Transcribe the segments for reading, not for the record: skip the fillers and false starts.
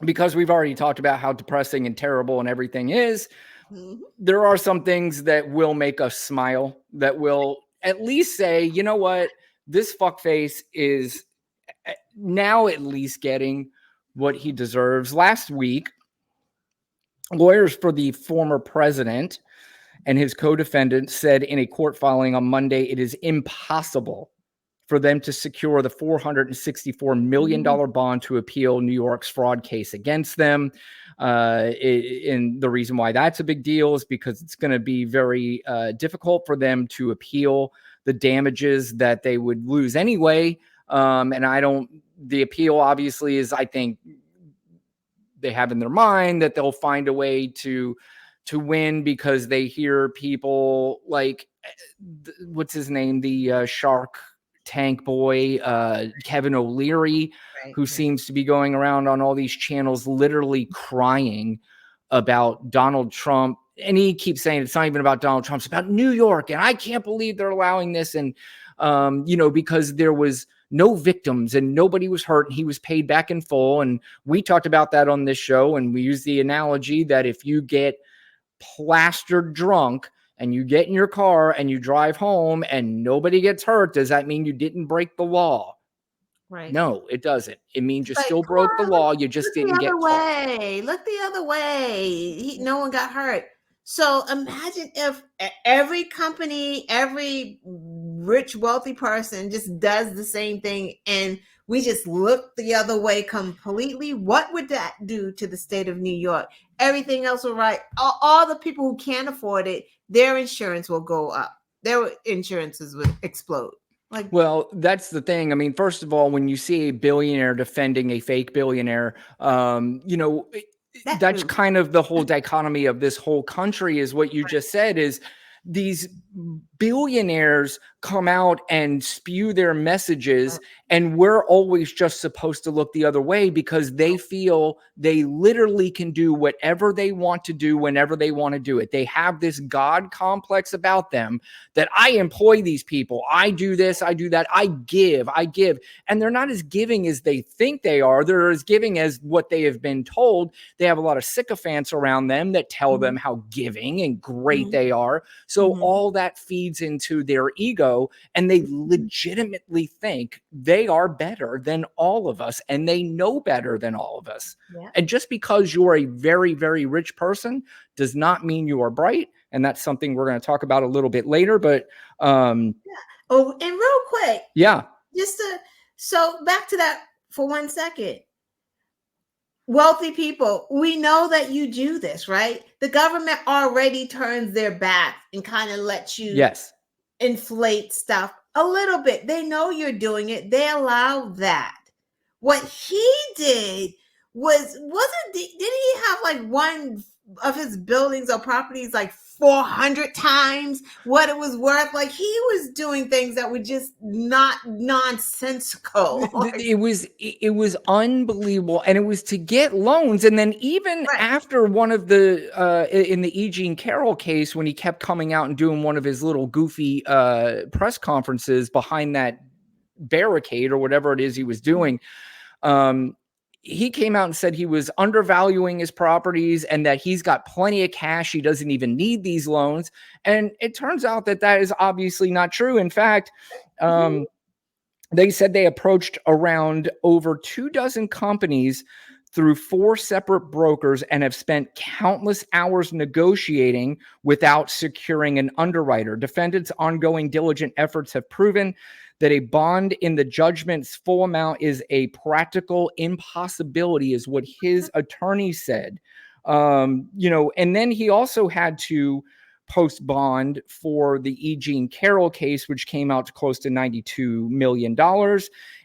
because we've already talked about how depressing and terrible and everything is, Mhm. there are some things that will make us smile, that will at least say, you know what, this fuckface is now at least getting what he deserves. Last week, lawyers for the former president and his co-defendant said in a court filing on Monday it is impossible for them to secure the $464 million bond to appeal New York's fraud case against them. And the reason why that's a big deal is because it's going to be very difficult for them to appeal the damages that they would lose anyway. The appeal obviously is, I think, they have in their mind that they'll find a way to win, because they hear people like, what's his name, the Shark Tank boy, Kevin O'Leary, Right, who right. seems to be going around on all these channels literally crying about Donald Trump. And he keeps saying it's not even about Donald Trump, it's about New York. And I can't believe they're allowing this. And, because there was no victims and nobody was hurt, and he was paid back in full. And we talked about that on this show. And we use the analogy that if you get plastered drunk and you get in your car and you drive home and nobody gets hurt, does that mean you didn't break the law? Right. No, it doesn't. It means It's you like, still come broke the on, law. You just look the didn't other get caught. way. Look the other way. No one got hurt. So imagine if every company, every rich, wealthy person just does the same thing and we just look the other way completely. What would that do to the state of New York? Everything else will right. All the people who can't afford it, their insurance will go up. Their insurances would explode. Like, Well, that's the thing. I mean, first of all, when you see a billionaire defending a fake billionaire, that that's too. kind of the whole dichotomy of this whole country, is what you just said, is these billionaires come out and spew their messages, and we're always just supposed to look the other way because they feel they literally can do whatever they want to do whenever they want to do it. They have this God complex about them, that I employ these people, I do this, I do that, I give. And they're not as giving as they think they are. They're as giving as what they have been told. They have a lot of sycophants around them that tell them how giving and great they are. So all that feeds into their ego, and they legitimately think they are better than all of us, and they know better than all of us. Yeah. And just because you're a very, very rich person does not mean you are bright. And that's something we're going to talk about a little bit later. But Oh, and real quick, yeah, so back to that for 1 second. Wealthy people, we know that you do this, right? The government already turns their back and kind of lets you yes, inflate stuff a little bit. They know you're doing it. They allow that. What he did did he have like one of his buildings or properties like 400 times what it was worth? Like, he was doing things that were just not nonsensical. it was unbelievable, and it was to get loans. And then even Right. after one of the in the E. Jean Carroll case, when he kept coming out and doing one of his little goofy press conferences behind that barricade or whatever it is he was doing, he came out and said he was undervaluing his properties and that he's got plenty of cash. He doesn't even need these loans. And it turns out that that is obviously not true. In fact, they said they approached around over 24 companies through 4 separate brokers and have spent countless hours negotiating without securing an underwriter. Defendants' ongoing diligent efforts have proven that a bond in the judgment's full amount is a practical impossibility, is what his attorney said. And then he also had to post bond for the E. Jean Carroll case, which came out to close to $92 million.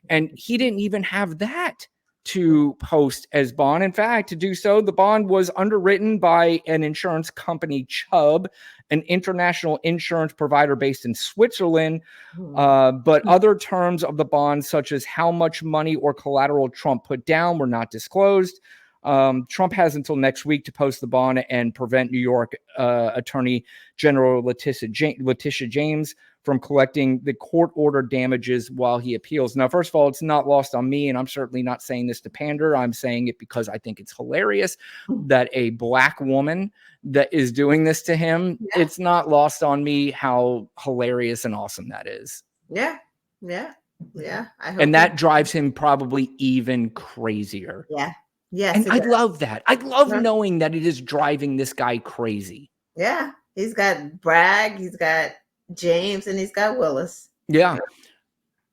And he didn't even have that to post as bond. In fact, to do so, the bond was underwritten by an insurance company, Chubb, an international insurance provider based in Switzerland. But other terms of the bond, such as how much money or collateral Trump put down, were not disclosed. Trump has until next week to post the bond and prevent New York Attorney General Letitia James from collecting the court-ordered damages while he appeals. Now, first of all, it's not lost on me, and I'm certainly not saying this to pander. I'm saying it because I think it's hilarious that a black woman that is doing this to him, it's not lost on me how hilarious and awesome that is. Yeah. Yeah. Yeah. And that drives him probably even crazier. Yeah. Yes. And I love that. I love knowing that it is driving this guy crazy. Yeah. He's got Bragg, he's got James, and he's got Willis. Yeah.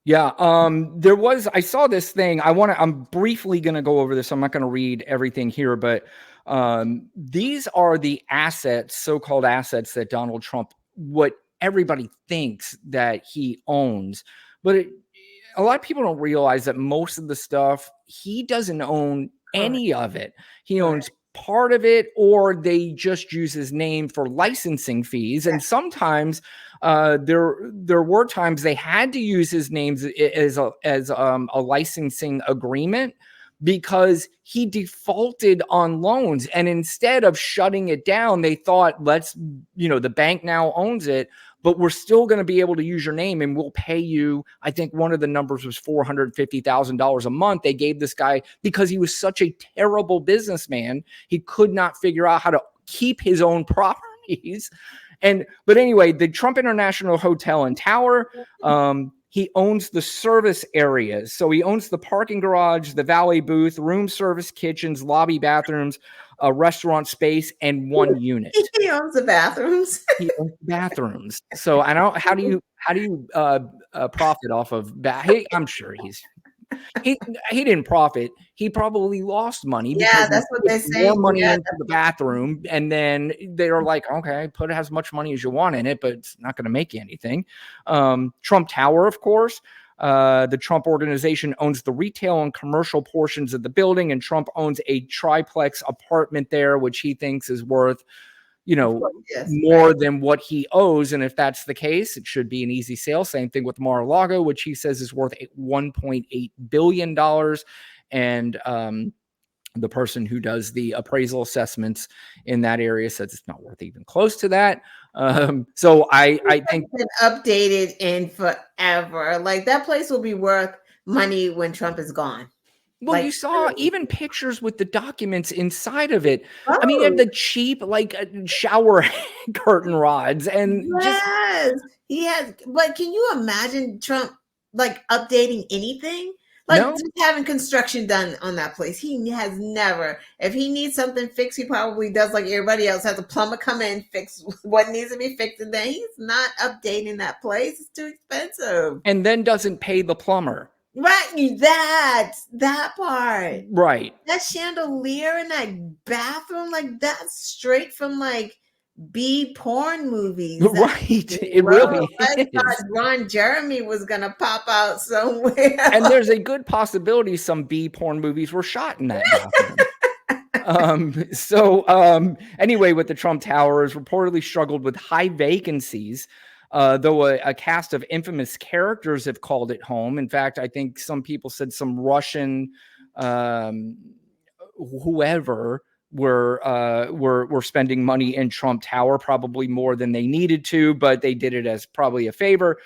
Yeah. I saw this thing. I'm briefly going to go over this. I'm not going to read everything here, but these are the assets, so-called assets that Donald Trump, what everybody thinks that he owns. But a lot of people don't realize that most of the stuff, he doesn't own any of it. He owns part of it, or they just use his name for licensing fees. And sometimes there were times they had to use his name as a licensing agreement because he defaulted on loans. And instead of shutting it down, they thought, the bank now owns it, but we're still going to be able to use your name and we'll pay you. I think one of the numbers was $450,000 a month. They gave this guy because he was such a terrible businessman. He could not figure out how to keep his own properties. But anyway, the Trump International Hotel and Tower, he owns the service areas. So he owns the parking garage, the valet booth, room service, kitchens, lobby bathrooms, a restaurant space, and one unit. He owns the bathrooms. He owns bathrooms. So I don't. How do you profit off of that? I'm sure he didn't profit. He probably lost money. Yeah, that's what they say. More money into the bathroom, and then they are like, okay, put as much money as you want in it, but it's not going to make you anything. Trump Tower, of course. The Trump Organization owns the retail and commercial portions of the building, and Trump owns a triplex apartment there, which he thinks is worth, more than what he owes. And if that's the case, it should be an easy sale. Same thing with Mar-a-Lago, which he says is worth $1.8 billion. And the person who does the appraisal assessments in that area says it's not worth even close to that. So I think it's been updated in forever. Like that place will be worth money when Trump is gone. Well, you saw even pictures with the documents inside of it. I mean, you have the cheap shower curtain rods, and he has. But can you imagine Trump updating anything? Just having construction done on that place. He has never. If he needs something fixed, he probably does like everybody else. Has a plumber come in, fix what needs to be fixed, and then he's not updating that place. It's too expensive. And then doesn't pay the plumber. Right, that part. Right. That chandelier in that bathroom, that's straight from B porn movies. Right. It really is. I thought Ron Jeremy was gonna pop out somewhere. And there's a good possibility some B porn movies were shot in that bathroom. Anyway, with the Trump Towers, reportedly struggled with high vacancies. Though a cast of infamous characters have called it home. In fact, I think some people said some Russian whoever were spending money in Trump Tower, probably more than they needed to, but they did it as probably a favor.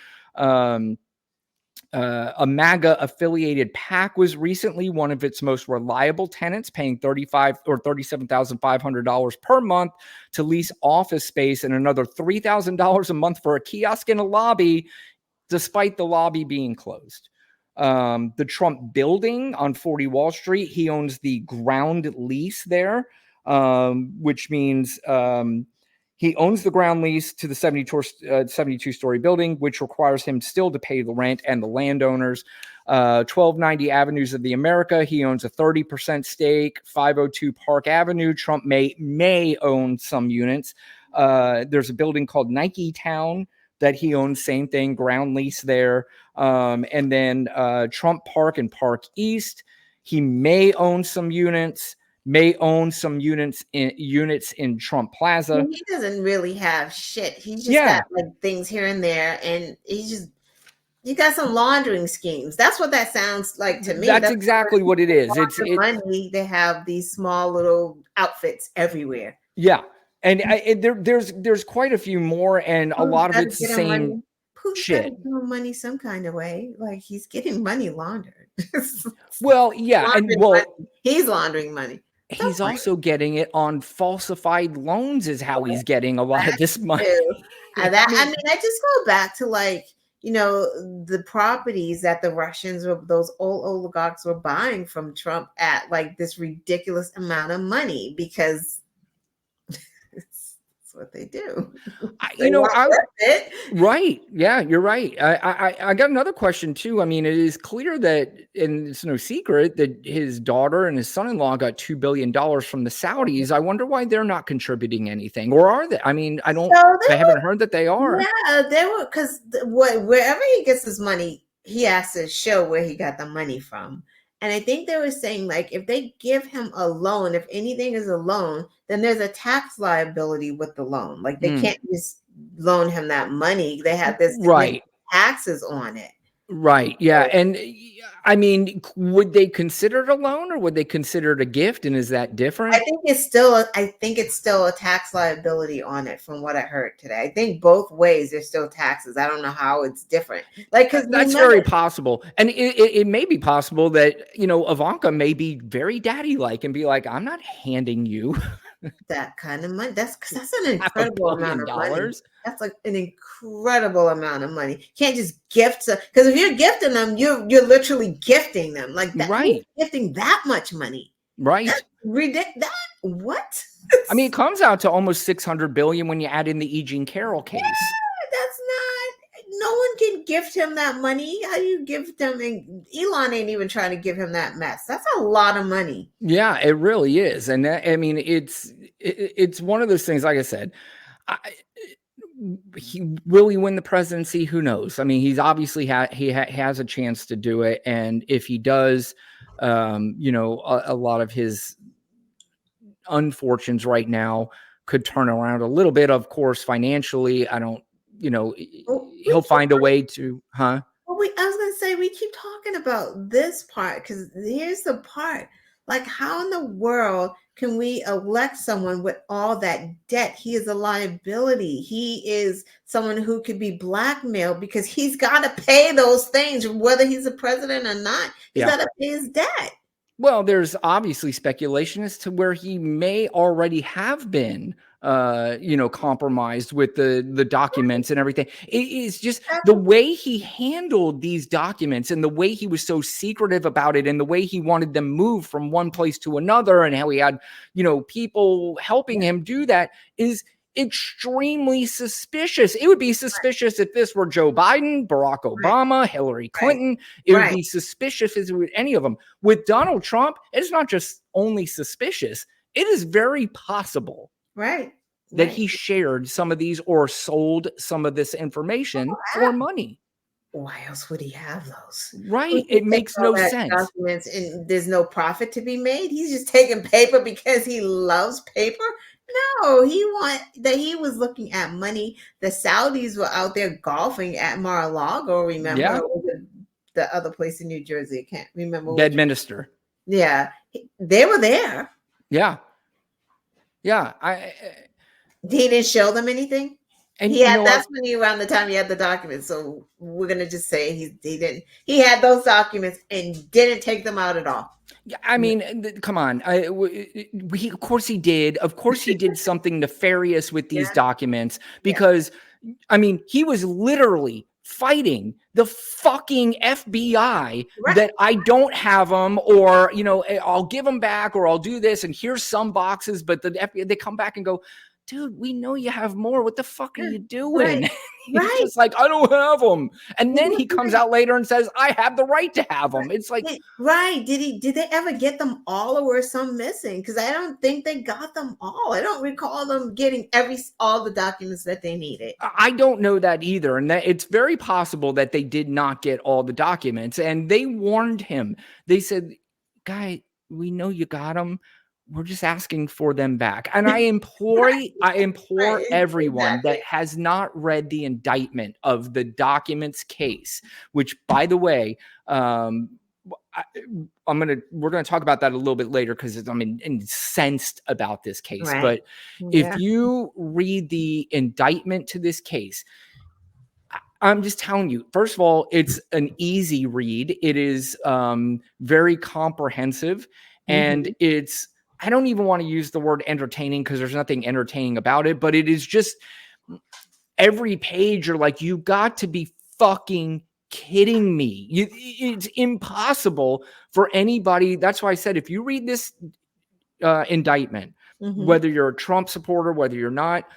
A MAGA affiliated PAC was recently one of its most reliable tenants, paying $35,000 or $37,500 per month to lease office space, and another $3,000 a month for a kiosk in a lobby, despite the lobby being closed. The Trump building on 40 Wall Street, he owns the ground lease there, which means he owns the ground lease to the 72-story building, which requires him still to pay the rent and the landowners. 1290 Avenues of the America, he owns a 30% stake. 502 Park Avenue, Trump may own some units. There's a building called Nike Town that he owns, same thing, ground lease there. And then Trump Park and Park East, he may own some units. May own some units in Trump Plaza. He doesn't really have shit. He just got things here and there, and he just You got some laundering schemes. That's what that sounds like to me. That's That's exactly what it is. money. They have these small little outfits everywhere. Yeah, and there's quite a few more, and a Who's lot of got to it's the get him same money? Who's got to shit. give him money some kind of way? Like he's getting money laundered. Well, yeah, and Laundering well, money. He's laundering money. Don't he's blame also getting it on falsified loans is how he's getting a lot of that this money. too. I I mean, mean, I just go back to like, the properties that the Russians or those old oligarchs were buying from Trump at like this ridiculous amount of money because it's what they do. They you know, weren't worth it. right. Yeah, you're right. I got another question too. I mean, it is clear that, and it's no secret that his daughter and his son-in-law got $2 billion from the Saudis. I wonder why they're not contributing anything, or are they? I mean, So I haven't heard that they are. yeah, they were because wherever he gets his money, he has to show where he got the money from. And I think they were saying like if they give him a loan, if anything is a loan, then there's a tax liability with the loan. Like they Mm, can't just loan him that money. They have this significant right. taxes on it. Right. Yeah. So And I mean, would they consider it a loan or would they consider it a gift? And is that different? I think it's still a tax liability on it from what I heard today. I think both ways there's still taxes. I don't know how it's different. Like because That's remember very possible. And it may be possible that, Ivanka may be very daddy like and be like, I'm not handing you that kind of money. That's because that's an half a incredible amount billion of money. dollars. That's like an incredible amount of money. You can't just gift because if you're gifting them, you're literally gifting them like that. Who's Right. gifting that much money? Right. Ridiculous. That what? I mean, it comes out to almost 600 billion when you add in the E. Jean Carroll case. That's not. No one can gift him that money. How do you give them? And Elon ain't even trying to give him that mess. That's a lot of money. Yeah, it really is. And I mean, it's one of those things, like I said, I, will he win the presidency? Who knows? I mean, he's obviously has a chance to do it, and if he does, a lot of his unfortunes right now could turn around a little bit. Of course, financially, I don't, Well, he'll find a way to, huh? Well, I was gonna say we keep talking about this part because here's the part. Like, how in the world can we elect someone with all that debt? He is a liability. He is someone who could be blackmailed because he's got to pay those things, whether he's a president or not. He's Yeah. got to pay his debt. Well, there's obviously speculation as to where he may already have been, compromised with the documents and everything. It is just the way he handled these documents and the way he was so secretive about it and the way he wanted them moved from one place to another and how he had, people helping him do that is extremely suspicious. It would be suspicious if this were Joe Biden, Barack Obama, Hillary Clinton. It would be suspicious if it were any of them. With Donald Trump, it's not just only suspicious. It is very possible that he shared some of these or sold some of this information for money. Why else would he have those? Right. It makes no sense. Documents and there's no profit to be made. He's just taking paper because he loves paper. No, he was looking at money. The Saudis were out there golfing at Mar-a-Lago. Remember, Yeah. The other place in New Jersey? I can't remember. Bedminster. Yeah, they were there. Yeah. Yeah. He didn't show them anything. And that's when around the time he had the documents. So we're gonna just say he didn't. He had those documents and didn't take them out at all. Yeah, I mean, come on. Of course he did. Of course he did something nefarious with these documents because, I mean, he was literally fighting the fucking FBI that I don't have them or, I'll give them back or I'll do this and here's some boxes, but the FBI, they come back and go, dude, we know you have more. What the fuck are you doing? He's just like, I don't have them. And then he comes out later and says, I have the right to have them. It's like, Did they ever get them all or were some missing? Because I don't think they got them all. I don't recall them getting all the documents that they needed. I don't know that either. And that it's very possible that they did not get all the documents. And they warned him. They said, guy, we know you got them. we're just asking for them back. And I implore Right, everyone exactly. that has not read the indictment of the documents case, which, by the way, we're gonna talk about that a little bit later because I'm incensed about this case. Right. But if Yeah. you read the indictment to this case, I'm just telling you, first of all, it's an easy read. It is very comprehensive. And Mhm. it's, I don't even want to use the word entertaining because there's nothing entertaining about it, but it is just every page you're like, you got to be fucking kidding me. It's impossible for anybody. That's why I said, if you read this indictment, Mhm. whether you're a Trump supporter, whether you're not,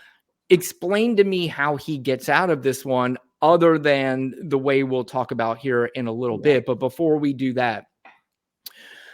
explain to me how he gets out of this one other than the way we'll talk about here in a little Right. bit. But before we do that,